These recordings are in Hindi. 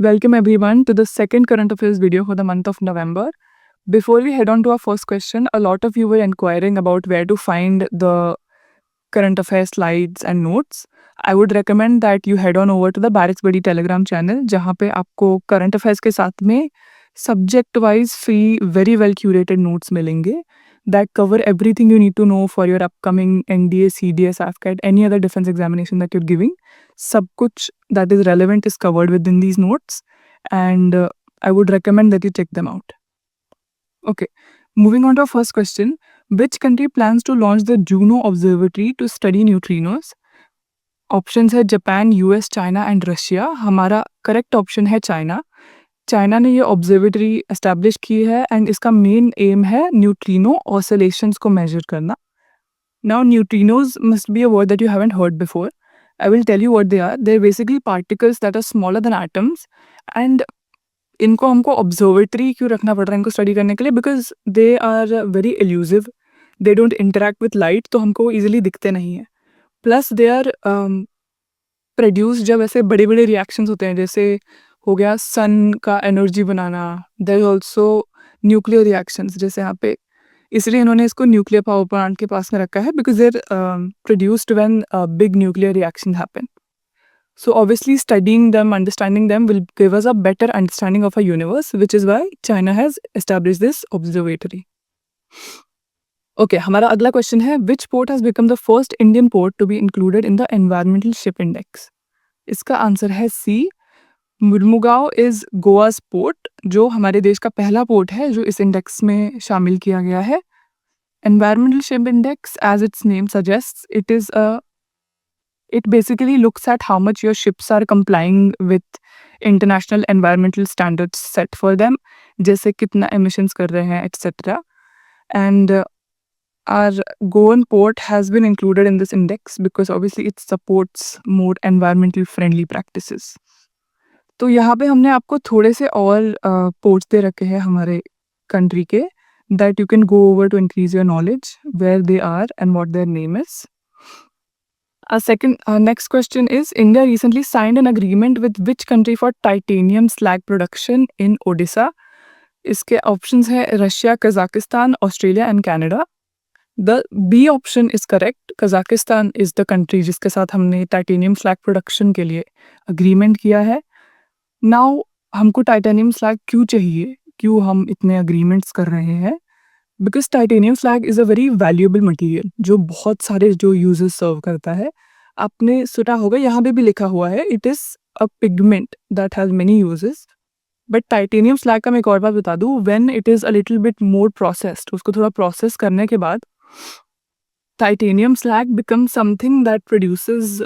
Welcome everyone to the second current affairs video for the month of November. Before we head on to our first question, a lot of you were inquiring about where to find the current affairs slides and notes. I would recommend that you head on over to the Barracks Buddy Telegram channel, जहाँ पे आपको current affairs के साथ में subject wise free very well curated notes मिलेंगे that cover everything you need to know for your upcoming NDA, CDS, AFCAT, any other defense examination that you're giving. सब कुछ that is relevant is covered within these notes, and I would recommend that you check them out. Okay, moving on to our first question. Which country plans to launch the Juno Observatory to study neutrinos? Options है Japan, US, China and Russia. हमारा करेक्ट ऑप्शन है चाइना. चाइना ने ये ऑब्जर्वेटरी एस्टैब्लिश की है एंड इसका मेन एम है न्यूट्रिनो ऑसिलेशंस को मेजर करना. Now neutrinos must be a word that you haven't heard before. I will tell you what they are. They're basically particles that are smaller than atoms, and इनको हमको ऑब्जर्वेटरी क्यों रखना पड़ रहा है इनको स्टडी करने के लिए? Because they are very elusive, they don't interact with light, तो हमको ईजिली दिखते नहीं है. प्लस दे आर प्रोड्यूस जब ऐसे बड़े बड़े रिएक्शंस होते हैं, जैसे हो गया सन का एनर्जी बनाना. There is also nuclear reactions, जैसे यहाँ पे, इसलिए इन्होंने इसको न्यूक्लियर पावर प्लांट के पास में रखा है, because there produced when big nuclear reaction happen. So obviously studying them, understanding them will give us a better understanding of our universe, which is why China has established this observatory. Okay, हमारा अगला क्वेश्चन है, which port has become the first Indian port to be included in the environmental ship index? इसका आंसर है C. मुर्मुगांव इज गोवा's पोर्ट, जो हमारे देश का पहला पोर्ट है जो इस इंडेक्स में शामिल किया गया है. Environmental ship index, as its name suggests, it basically looks at how much your ships are complying with international environmental standards set for them, जैसे कितना emissions कर रहे हैं, etc. And our Goan port has been included in this index because obviously it supports more environmental friendly practices. तो यहाँ पे हमने आपको थोड़े से और ports दे रखे हैं हमारे country के, that you can go over to increase your knowledge where they are and what their name is. Our next question is, India recently signed an agreement with which country for titanium slag production in Odisha? इसके options है Russia, Kazakhstan, Australia and Canada. The B option is correct. Kazakhstan is the country जिसके साथ हमने titanium slag production के लिए agreement किया है. Now हमको titanium slag क्यों चाहिए? क्यों हम इतने agreements कर रहे हैं? Because titanium slag is a very valuable material जो बहुत सारे जो यूजेस सर्व करता है. आपने सुना होगा, यहाँ पे भी लिखा हुआ है, it is a pigment that has many uses. But titanium slag का मैं एक और बात बता दूँ, when it is a little bit more processed, उसको थोड़ा प्रोसेस करने के बाद titanium slag become something that produces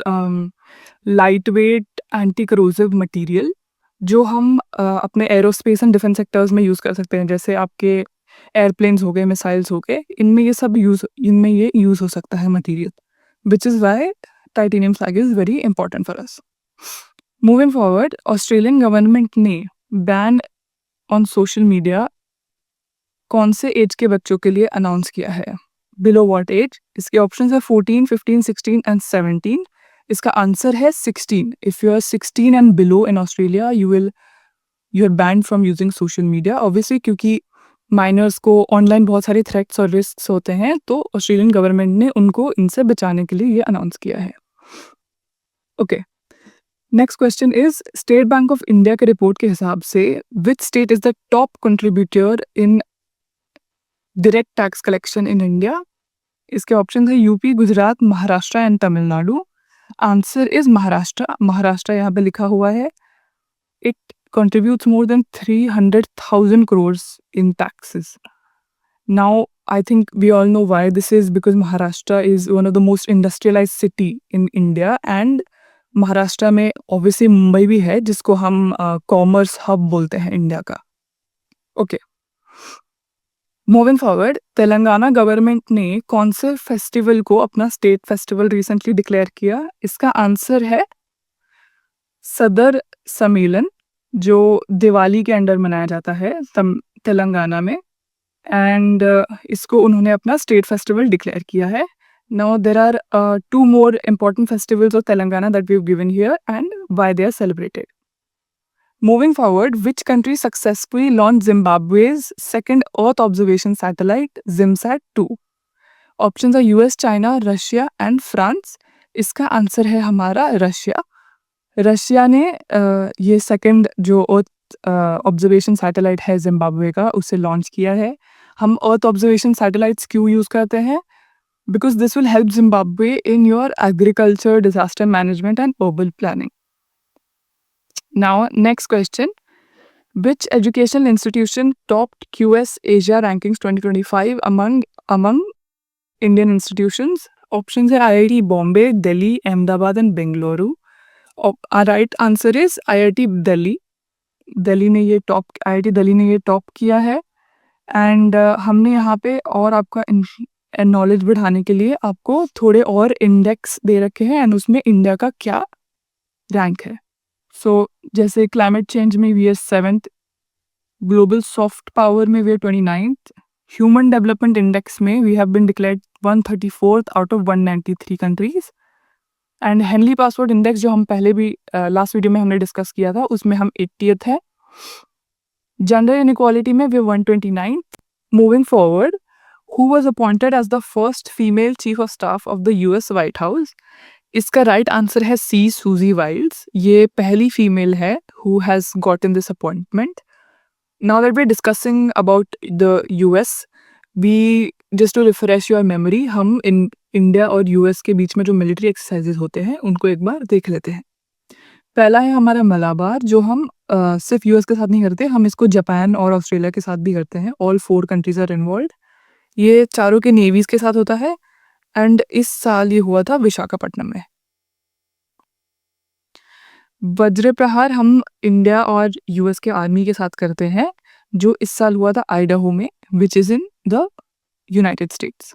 light weight anti corrosive material, जो हम अपने एरोस्पेस एंड डिफेंस सेक्टर्स में यूज़ कर सकते हैं. जैसे आपके एयरप्लेन्स हो गए, मिसाइल्स हो गए, इनमें ये यूज़ हो सकता है material, which is Y titanium slag is very important for us. Moving forward, Australian government ने बैन ऑन सोशल मीडिया कौन से एज के बच्चों के लिए अनाउंस किया है? Below what age? इसके ऑप्शन है 14, 15, 16 एंड 17. इसका आंसर है 16. If you are 16 and below in Australia, you are banned from using social media. Obviously क्योंकि माइनर्स को ऑनलाइन बहुत सारे थ्रेट्स और रिस्क्स होते हैं, तो ऑस्ट्रेलियन गवर्नमेंट ने उनको इनसे बचाने के लिए ये अनाउंस किया है. Okay, next question is, state bank of India के रिपोर्ट के हिसाब से which state is the top contributor in direct tax collection in India? इसके ऑप्शन है UP, Gujarat, Maharashtra and Tamil Nadu. Answer is Maharashtra. Maharashtra यहाँ पे लिखा हुआ है. It contributes more than 300,000 crores in taxes. Now, I think we all know why this is, because Maharashtra is one of the most industrialized city in India, and Maharashtra में obviously मुंबई भी है, जिसको हम कॉमर्स हब बोलते हैं इंडिया का. Okay, moving forward, Telangana government ने कौन से फेस्टिवल को अपना स्टेट फेस्टिवल रिसेंटली डिक्लेयर किया? इसका आंसर है सदर सम्मेलन, जो दिवाली के अंडर मनाया जाता है तेलंगाना में, एंड इसको उन्होंने अपना स्टेट फेस्टिवल डिक्लेयर किया है. Now there are 2 more important festivals of Telangana that we've given here and why they are celebrated. Moving forward, which country successfully launched Zimbabwe's second Earth observation satellite, ZIMSAT-2? Options are US, China, Russia and France. इसका आंसर है हमारा रशिया। रशिया ने ये सेकंड जो अर्थ ऑब्जर्वेशन सैटेलाइट है जिम्बाब्वे का, उसे लॉन्च किया है। हम अर्थ ऑब्जर्वेशन सैटेलाइट्स क्यों यूज़ करते हैं? Because this will help Zimbabwe in your agriculture, disaster management and urban planning. Now next question, which educational institution topped QS Asia Rankings 2025 among Indian institutions? Options are IIT Bombay, Delhi, Ahmedabad and Bengaluru. Our right answer is IIT Delhi. IIT Delhi ने ये टॉप किया है। एंड हमने यहाँ पे और आपका नॉलेज बढ़ाने के लिए आपको थोड़े और इंडेक्स दे रखे हैं एंड उसमें इंडिया का क्या रैंक है। सो जैसे क्लाइमेट चेंज में we are 7th, global soft power में we are 29th, human development index में we have been declared 134th out of 193 countries, and Henley passport index जो हम पहले भी लास्ट वीडियो में हमने डिस्कस किया था, उसमें हम 80th है। जेंडर इनइक्वालिटी में we 129th। Moving forward, who was appointed as the first female chief of staff of the US White House? इसका राइट आंसर है सी, सूजी वाइल्ड्स। ये पहली फीमेल है who has gotten this appointment. Now that we are discussing about the US, we just to refresh your memory, हम इन इंडिया और यूएस के बीच में जो मिलिट्री एक्सरसाइजेज होते हैं उनको एक बार देख लेते हैं। पहला है हमारा मलाबार, जो हम सिर्फ यूएस के साथ नहीं करते, हम इसको जापान और ऑस्ट्रेलिया के साथ भी करते हैं। All 4 countries are involve. ये चारों के नेवीज के साथ होता है एंड इस साल ये हुआ था विशाखापट्टनम में। वज्र प्रहार हम इंडिया और यूएस के आर्मी के साथ करते हैं, जो इस साल हुआ था आइडाहो में, which is in the United States.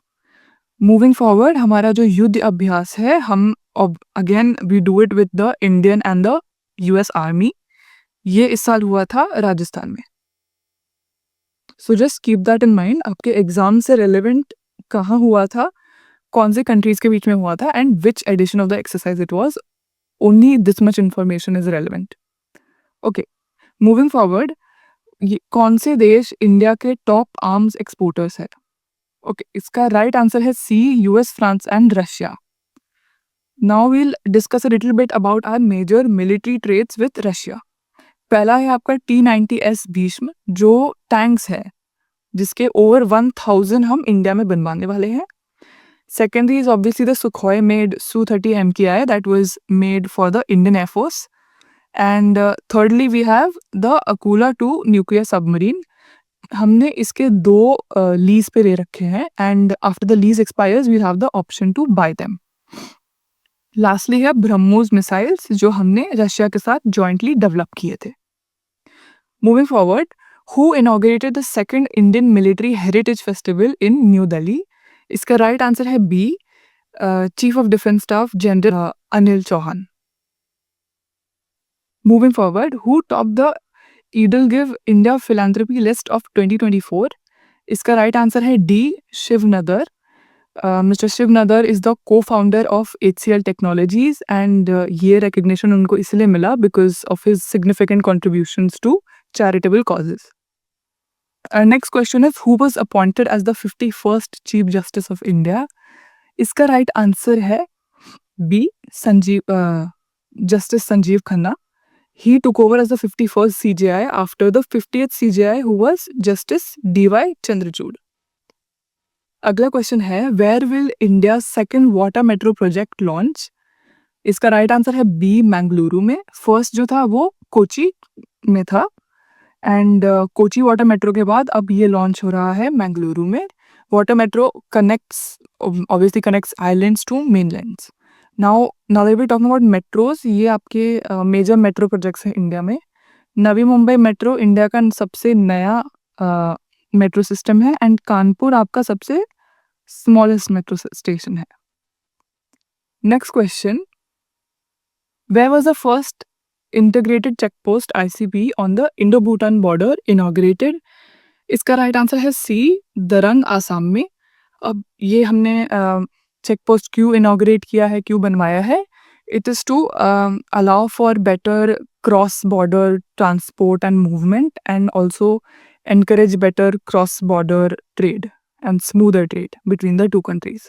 Moving forward, हमारा जो युद्ध अभ्यास है, हम again we do it with the Indian and the US army. ये इस साल हुआ था राजस्थान में। So just keep that in mind, आपके एग्जाम से रेलेवेंट कहाँ हुआ था, कौन से कंट्रीज के बीच में हुआ था and which edition of the exercise it was. Only this much information is relevant. Okay, moving forward, कौन से देश इंडिया के टॉप आर्म्स एक्सपोर्टर्स है? ओके, इसका राइट आंसर है C, US, France and Russia. Now we'll discuss a little bit about our major military trades with Russia. पहला है आपका T-90S भीष्म, जो टैंक्स है, जिसके ओवर 1000 हम इंडिया में बनवाने वाले हैं। Secondly is obviously the Sukhoi made Su-30 MKI that was made for the Indian air force. And thirdly we have the Akula 2 nuclear submarine. हमने इसके 2 लीज पे ले रखे हैं and after the lease expires we have the option to buy them. Lastly है ब्रह्मोस मिसाइल्स, जो हमने रशिया के साथ जॉइंटली डेवलप किए थे। Moving forward, who inaugurated the second Indian military heritage festival in New Delhi? इसका राइट आंसर है B, chief of defence staff general Anil Chauhan. Moving forward, who top the EdelGive India philanthropy list of 2024? इसका राइट आंसर है D, Shiv Nadar. Mister Shiv Nadar is the cofounder of HCL technologies and ये रिकग्निशन उनको इसलिए मिला because of his significant contributions to charitable causes. Next question is who was appointed as the 51st chief justice of India? इसका राइट आंसर है B, justice Sanjiv Khanna. He took over as the 51st CJI after the 50th CJI who was Justice D.Y. Chandrachud. अगला क्वेश्चन है, where will India's second water metro project launch? इसका राइट आंसर है बी, मैंगलुरु में। फर्स्ट जो था वो कोची में था एंड कोची वाटर मेट्रो के बाद अब ये लॉन्च हो रहा है मैंगलुरु में। Water metro obviously connects islands to mainlands. now that we're talking about metros, ये आपके मेजर मेट्रो प्रोजेक्ट्स हैं इंडिया में। नवी मुंबई मेट्रो इंडिया का सबसे नया मेट्रो सिस्टम है एंड कानपुर आपका सबसे स्मॉलेस्ट मेट्रो स्टेशन है। Next question, where was the first integrated check post ICP on the Indo Bhutan border inaugurated? इसका राइट आंसर है सी, दरंग, आसाम में। अब ये हमने चेक पोस्ट क्यों इनॉग्रेट किया है, क्यों बनवाया है? It is to allow for better cross-border transport and movement, and also encourage better cross-border trade and smoother trade between the two countries.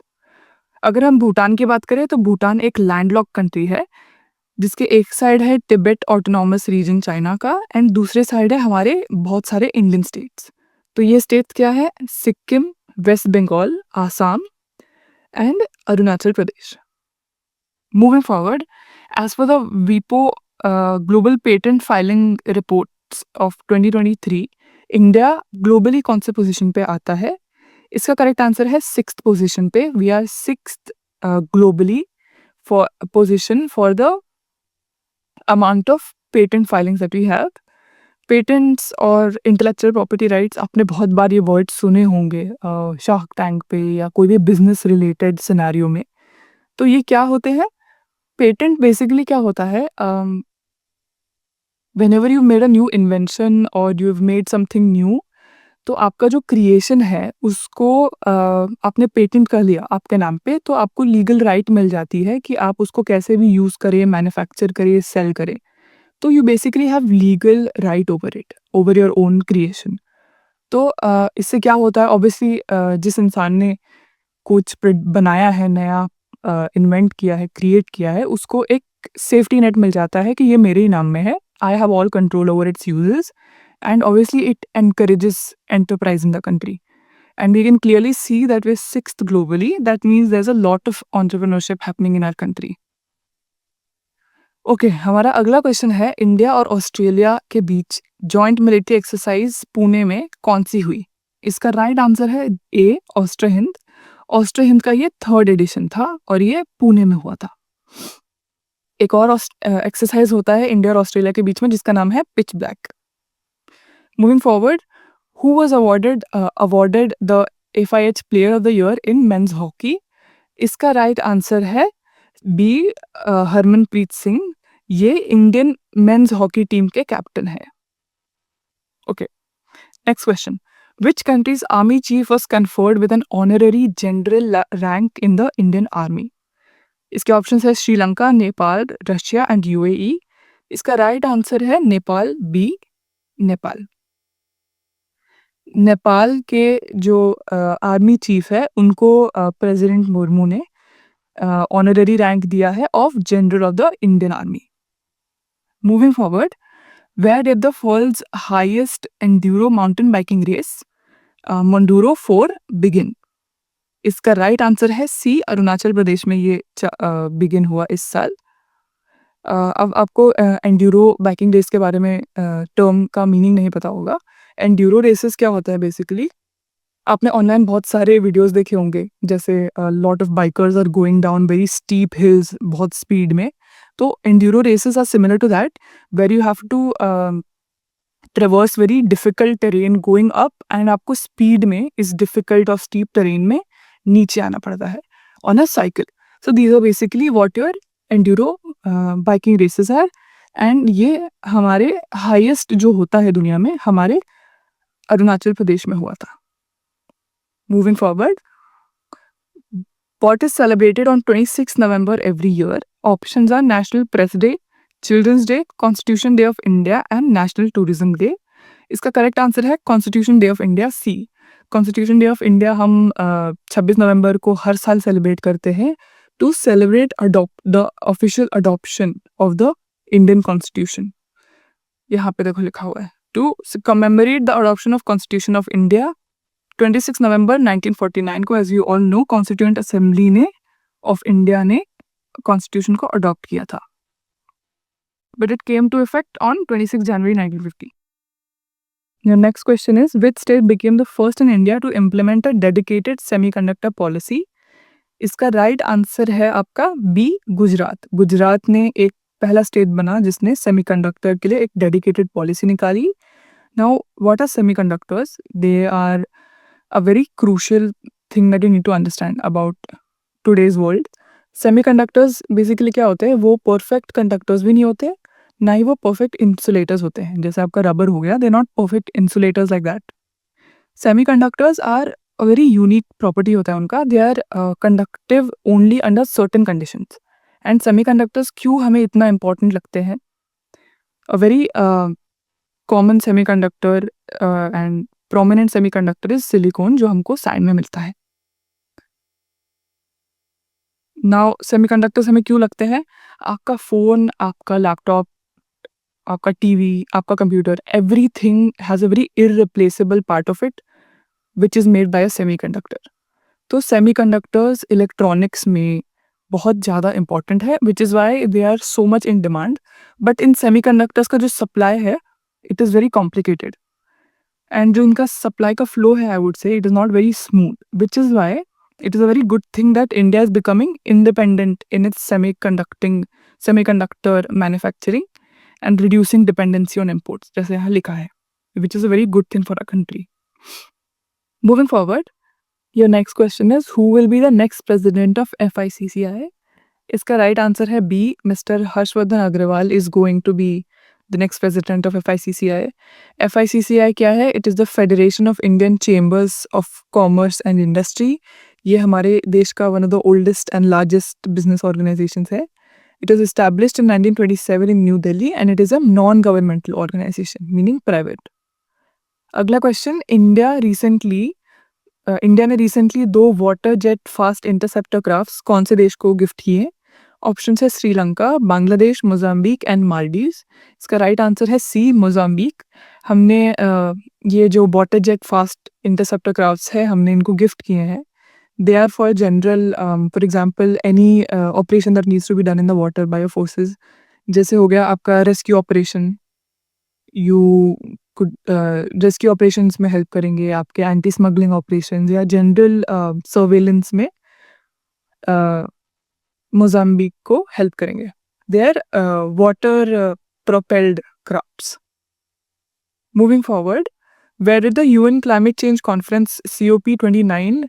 अगर हम भूटान की बात करें तो भूटान एक लैंडलॉक कंट्री है, जिसके एक साइड है तिब्बत ऑटोनॉमस रीजन चाइना का, एंड दूसरे साइड है हमारे बहुत सारे इंडियन स्टेट्स। तो ये स्टेट्स क्या है? Sikkim, west Bengal, Assam and Arunachal Pradesh. Moving forward, as for the WIPO Global Patent Filing Reports of 2023, India globally कौन से पोजीशन पे आता है? इसका करेक्ट आंसर है 6th पोजीशन पे। We are 6th globally for position for the amount of patent filings that we have. Patents और इंटेलेक्चुअल प्रॉपर्टी राइट्स, आपने बहुत बार ये वर्ड सुने होंगे शार्क टैंक पे या कोई भी बिजनेस रिलेटेड सिनेरियो में। तो ये क्या होते हैं? पेटेंट बेसिकली क्या होता है, whenever you made a new invention or you've made something new, तो आपका जो क्रिएशन है उसको आपने पेटेंट कर लिया आपके नाम पे, तो आपको लीगल राइट मिल जाती है कि आप उसको कैसे भी यूज़ करें, मैन्युफैक्चर करें, सेल करें। तो you basically have legal right over it, over your own creation. तो इससे क्या होता है, ऑब्वियसली जिस इंसान ने कुछ बनाया है, नया इन्वेंट किया है, क्रिएट किया है, उसको एक सेफ्टी नेट मिल जाता है कि ये मेरे ही नाम में है, I have all control over it's uses, and obviously it encourages enterprise in the country. And we can clearly see that we're 6th globally. That means there's a lot of entrepreneurship happening in our country. Okay, हमारा अगला क्वेश्चन है, इंडिया और ऑस्ट्रेलिया के बीच जॉइंट मिलिट्री एक्सरसाइज पुणे में कौन सी हुई? इसका राइट आंसर है ए, ऑस्ट्रो हिंद। ऑस्ट्रो हिंद का ये 3rd एडिशन था और ये पुणे में हुआ था। एक और एक्सरसाइज होता है इंडिया और ऑस्ट्रेलिया के बीच में जिसका नाम है pitch black. Moving forward, who was awarded the FIH player of the year in men's hockey? इसका राइट आंसर है बी, हरमनप्रीत सिंह। ये इंडियन मेंस हॉकी टीम के कैप्टन है। Okay, next question, which country's army chief was conferred with an honorary general rank in the Indian army? इसके ऑप्शन है Sri Lanka, Nepal, Russia and UAE। इसका राइट आंसर है नेपाल, बी, नेपाल। नेपाल के जो आर्मी चीफ है उनको प्रेसिडेंट मुर्मू ने ऑनररी रैंक दिया है of general of the Indian army. Moving forward, where did the world's highest enduro mountain biking race Manduro 4 begin? इसका राइट आंसर है सी, अरुणाचल प्रदेश में ये बिगिन हुआ इस साल। अब आपको एंड्यूरो बाइकिंग रेस के बारे में टर्म का मीनिंग नहीं पता होगा। एंड्यूरो रेसेस क्या होता है बेसिकली, आपने ऑनलाइन बहुत सारे वीडियोस देखे होंगे, जैसे lot of bikers are going down very steep hills बहुत स्पीड में। तो enduro races are similar to that, where you have to traverse very difficult terrain going up, and आपको स्पीड में इस डिफिकल्ट और स्टीप टेरेन में नीचे आना पड़ता है on a cycle. So these are basically what your enduro biking races है, एंड ये हमारे हाईएस्ट जो होता है दुनिया में, हमारे अरुणाचल प्रदेश में हुआ था। Moving forward, what is celebrated on 26th November every year? Options are National Press Day, Children's Day, Constitution Day of India and National Tourism Day. इसका करेक्ट आंसर है constitution day of India, C. Constitution day of India हम 26 नवंबर को हर साल सेलिब्रेट करते हैं to celebrate the official adoption of the Indian constitution. यहाँ पे देखो लिखा हुआ है, to commemorate the adoption of constitution of India 26 नवंबर 1949 को, as you all know, constituent assembly ने ऑफ इंडिया ने कॉन्स्टिट्यूशन को अडॉप्ट किया था, but it came to effect on 26 जनवरी 1950। Your next question is, which state became the first in India to implement a dedicated semiconductor policy? इसका राइट आंसर है आपका बी, गुजरात। गुजरात ने एक पहला स्टेट बना जिसने सेमीकंडक्टर के लिए एक डेडिकेटेड पॉलिसी निकाली। Now what are semiconductors? They are a very crucial thing that you need to understand about today's world. Semiconductors basically क्या होते हैं, वो perfect conductors भी नहीं होते, ना ही वो perfect insulators होते हैं। जैसे आपका रबर हो गया, they're not perfect insulators like that. Semiconductors are a very unique property होता है उनका, they are conductive only under certain conditions, and semiconductors क्यों हमें इतना इम्पोर्टेंट लगते हैं? A very common semiconductor and prominent semiconductor is silicon, जो हमको सैंड में मिलता है। नाउ सेमीकंडक्टर्स हमें क्यों लगते हैं? आपका फ़ोन, आपका लैपटॉप, आपका टीवी, आपका computer, everything has a very irreplaceable part of it which is made by a semiconductor. तो सेमीकंडक्टर्स इलेक्ट्रॉनिक्स में बहुत ज़्यादा इम्पोर्टेंट है, which is why they are so much in demand. But in semiconductors का जो सप्लाई है, it is very complicated, and जो इनका सप्लाई का फ्लो है, I would say it is not very smooth, which is why it is a very good thing that India is becoming independent in its semiconductor manufacturing and reducing dependency on imports, जैसे यहाँ लिखा है, which is a very good thing for our country. Moving forward, your next question is who will be the next president of FICCI? इसका right answer है B. Mr. Harshvardhan Agrawal is going to be the next president of FICCI. FICCI क्या है? It is the Federation of Indian Chambers of Commerce and Industry. ये हमारे देश का one of the oldest and largest business organizations है. It was established in 1927 in New Delhi and it is a non-governmental organization, meaning private. अगला क्वेश्चन, इंडिया ने recently 2 water jet fast interceptor crafts कौन से देश को गिफ्ट किए? ऑप्शन है Sri Lanka, Bangladesh, Mozambique and Maldives. इसका राइट आंसर है सी, मोजाम्बिक। हमने ये जो water jet fast interceptor crafts है, हमने इनको गिफ्ट किए हैं। They are for general, for example any operation that needs to be done in the water by forces, जैसे हो गया आपका rescue operation, you could rescue operations में हेल्प करेंगे, आपके एंटी स्मगलिंग ऑपरेशंस या जनरल सर्वेलेंस में मोजाम्बिक को हेल्प करेंगे। They are water propelled crafts. Moving forward, where did the UN climate change conference COP29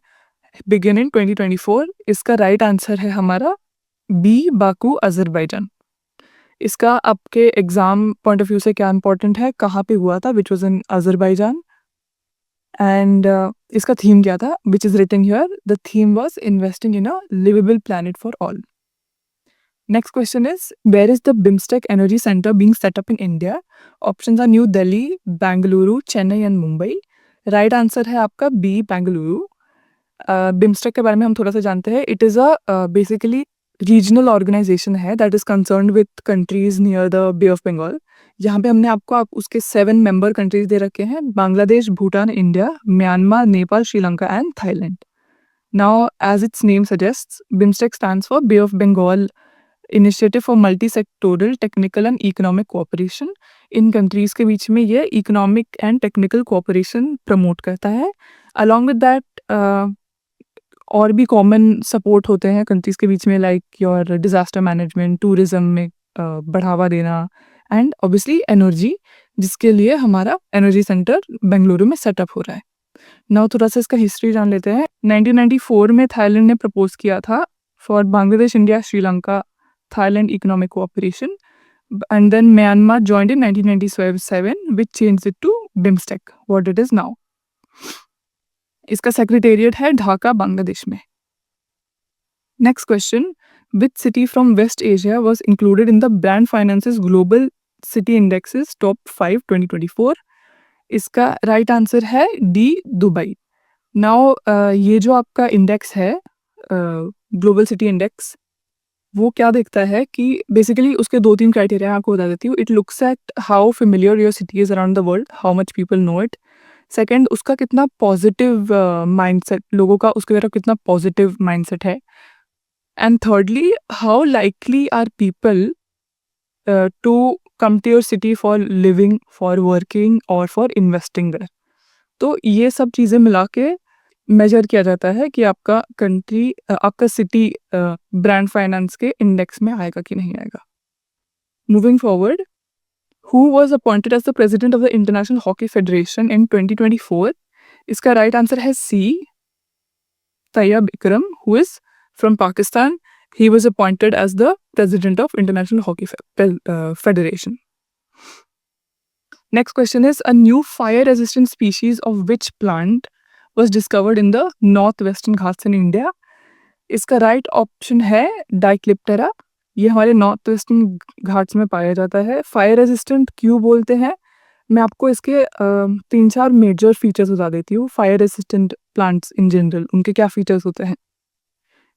begin in 2024? इसका राइट आंसर है हमारा बी, बाकू, अजरबैजान। इसका आपके एग्जाम पॉइंट ऑफ व्यू से क्या इंपॉर्टेंट है, कहाँ पे हुआ था, which was in Azerbaijan, and इसका थीम क्या था, which is written here, the theme was investing in a liveable planet for all. Next question is, where is the BIMSTEC Energy Center being set up in India? Options are New Delhi, Bangalore, Chennai and Mumbai. Right answer है आपका B, Bangalore. BIMSTEC के बारे में हम थोड़ा सा जानते हैं. It is a basically regional organization है that is concerned with countries near the Bay of Bengal. यहाँ पे हमने आपको उसके 7 member countries दे रखे हैं, Bangladesh, Bhutan, India, Myanmar, Nepal, Sri Lanka and Thailand. Now, as its name suggests, BIMSTEC stands for Bay of Bengal initiative for multi sectoral technical and economic cooperation. In countries के बीच में ये economic and technical cooperation promote करता है। अलॉन्ग विद दैट और भी कॉमन सपोर्ट होते हैं कंट्रीज के बीच में, like your disaster management, tourism में बढ़ावा देना एंड ऑब्वियसली एनर्जी, जिसके लिए हमारा एनर्जी सेंटर बेंगलुरु में सेटअप हो रहा है। नाउ थोड़ा सा इसका हिस्ट्री जान लेते हैं। 1994 में थाईलैंड ने प्रपोज किया था for Bangladesh, India, Sri Lanka, Thailand economic cooperation, and then Myanmar joined in 1997, which changed it to BIMSTEC, what it is now. इसका सेक्रेटेरिएट है ढाका, बांग्लादेश में। Next question, which city from West Asia was included in the Brand Finance's Global City Indexes Top 5 2024? इसका राइट आंसर है डी, दुबई। नाउ ये जो आपका इंडेक्स है, ग्लोबल सिटी इंडेक्स, वो क्या देखता है कि बेसिकली उसके 2-3 क्राइटेरिया आपको बता देती हूँ। It looks at how familiar your city is around the world, how much people know it. Second, उसका कितना पॉजिटिव माइंडसेट, लोगों का उसके तरफ कितना पॉजिटिव माइंडसेट है। And thirdly, how likely are people to come to your city for living, for working और फॉर इन्वेस्टिंग देयर। तो ये सब चीज़ें मिला के मेजर किया जाता है कि आपका कंट्री, आपका सिटी ब्रांड फाइनेंस के इंडेक्स में आएगा कि नहीं आएगा। Moving forward, who was appointed as the president of the international hockey federation in 2024? इसका राइट आंसर है C, Tayyab Ikram, who is from Pakistan. He was appointed as the president of international hockey federation. Next question is, a new fire-resistant species of which plant was discovered in the northwestern Ghats in India? इसका राइट ऑप्शन है डाइक्लिप्टेरा। ये हमारे नॉर्थ वेस्टर्न घाट्स में पाया जाता है। फायर रेजिस्टेंट क्यों बोलते हैं? मैं आपको इसके 3-4 मेजर फीचर्स बता देती हूँ। Fire resistant plants in general उनके क्या फीचर्स होते हैं?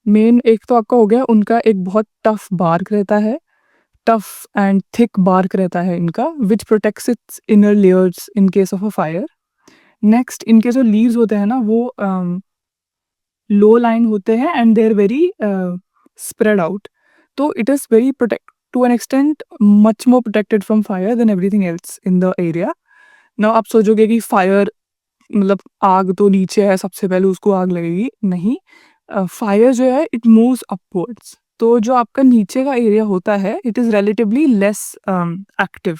मेन एक तो आपका हो गया उनका एक बहुत टफ बार्क रहता है, टफ एंड थिक बार्क रहता है इनका, which protects its inner layers in case of a fire. Next इनके जो लीव्स होते हैं ना वो लो लाइन होते हैं and they are very spread out, तो it is very protect to an extent much more protected from fire than everything else in the area. Now आप सोचोगे कि फायर मतलब आग तो नीचे है, सबसे पहले उसको आग लगेगी, नहीं। फायर जो है इट मूव्स अपवर्ड्स, तो जो आपका नीचे का एरिया होता है it is relatively less active,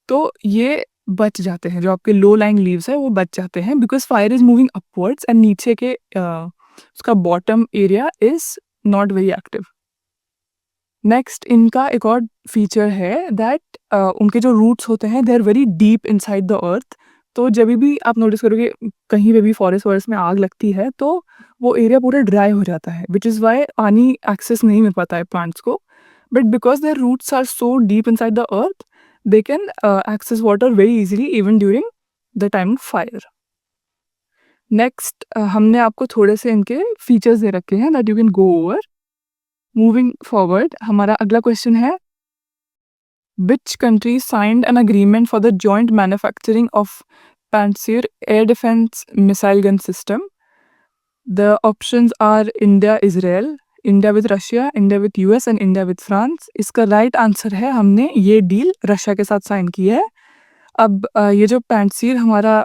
तो ये बच जाते हैं, जो आपके लो लाइंग लीव्स है वो बच जाते हैं because fire is moving upwards and नीचे के उसका bottom area is not very active. Next इनका एक और फीचर है दैट उनके जो रूट्स होते हैं they are very deep inside the earth, तो जब भी आप नोटिस करोगे कहीं पे भी फॉरेस्ट वॉरेस्ट में आग लगती है तो वो एरिया पूरा ड्राई हो जाता है, विच इज़ वाई पानी एक्सेस नहीं मिल पाता है प्लांट्स को, but because their roots are so deep inside the earth they can access water very easily even during the time of fire. Next हमने आपको थोड़े से इनके फीचर्स दे रखे हैं that you can go over. Moving forward, हमारा अगला क्वेश्चन है which country signed an agreement for the joint manufacturing of Pantsir air defense missile gun system? The options are India, Israel, India with Russia, India with US and India with France. इसका राइट आंसर है हमने ये डील रशिया के साथ साइन की है। अब ये जो पैंटसीर हमारा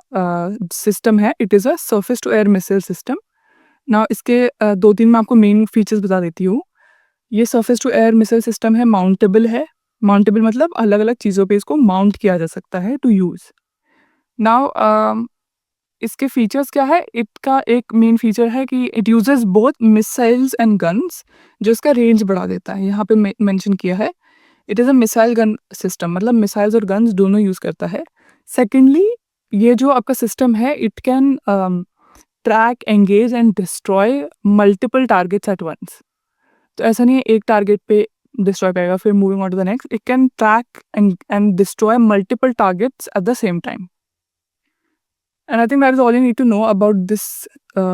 सिस्टम है it is a surface to air missile system. ना इसके 2-3 मैं आपको मेन फीचर्स बता देती हूँ। ये surface to air missile system है, माउंटेबल है। माउंटेबल मतलब अलग अलग चीज़ों पे इसको माउंट किया जा सकता है टू यूज़। नाउ इसके फीचर्स क्या है? इसका एक मेन फीचर है कि it uses both missiles and guns, जो इसका रेंज बढ़ा देता है। यहाँ पे मेंशन किया है it is a missile gun system, मतलब मिसाइल्स और गन्स दोनों यूज़ करता है। सेकेंडली ये जो आपका सिस्टम है it can track, engage and destroy multiple targets at once. तो ऐसा नहीं है एक टारगेट पे डिस्ट्रॉय करेगा फिर moving on to the next, it can track and destroy multiple targets at the same time. And I think that is all you need to know about this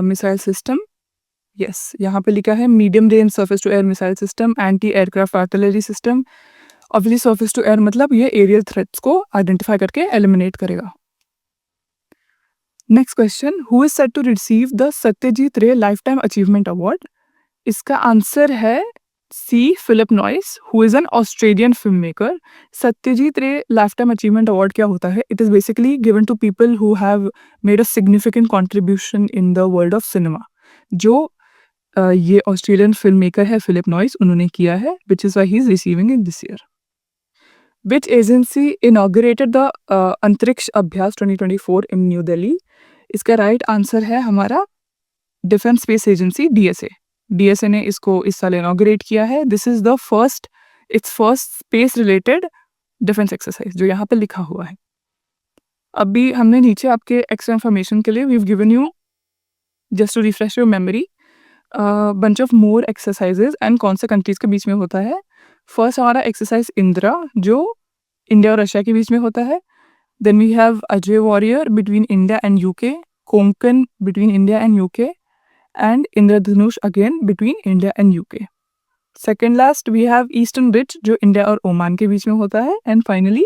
missile system. Yes, यहाँ पे लिखा है medium range surface to air missile system, anti aircraft artillery system. Obviously surface to air मतलब ये एरियल थ्रेट्स को आइडेंटिफाई करके एलिमिनेट करेगा। Next question, who is set to receive the Satyajit Ray lifetime achievement award? इसका आंसर है C, Philip Noyce, who is an Australian film maker. Satyajit Ray lifetime achievement award क्या होता है? It is basically given to people who have made a significant contribution in the world of cinema. जो ये ऑस्ट्रेलियन फिल्म मेकर है फिलिप नॉइस, उन्होंने किया है, which is why he is receiving it this year. Which agency inaugurated the अंतरिक्ष अभ्यास 2024 इन न्यू दिल्ली? इसका राइट आंसर है हमारा defence space agency, DSA. DSA ने इसको इस साल इनॉग्रेट किया है। This is the first space related defence exercise जो यहाँ पे लिखा हुआ है। अभी हमने नीचे आपके एक्स्ट्रा इन्फॉर्मेशन के लिए we have given you just to refresh your memory bunch of more exercises and कौन से कंट्रीज के बीच में होता है। फर्स्ट हमारा एक्सरसाइज इंदिरा जो इंडिया और रशिया के बीच में होता है। Then we have Ajay warrior between India and UK, Konkan between India and UK, and Indradhanush again between India and UK. Second last we have Eastern Ridge जो इंडिया और ओमान के बीच में होता है, and finally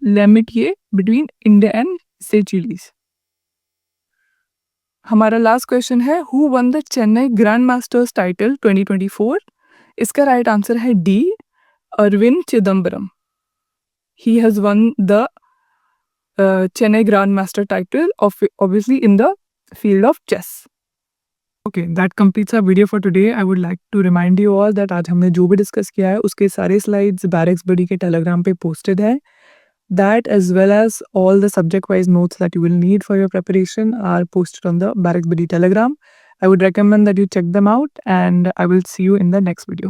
Lamitier between India and Seychelles. हमारा लास्ट क्वेश्चन है who won the Chennai grand masters title 2024? इसका राइट आंसर है D, Arvind Chidambaram. He has won the Chennai Grandmaster title of obviously in the field of chess. Okay, that completes our video for today. I would like to remind you all that आज हमने जो भी डिस्कस किया है उसके सारे स्लाइड्स बैरिक्स बडी के टेलीग्राम पे पोस्टेड है। That as well as all the subject wise notes that you will need for your preparation are posted on the Barracks Buddy Telegram. I would recommend that you check them out and I will see you in the next video.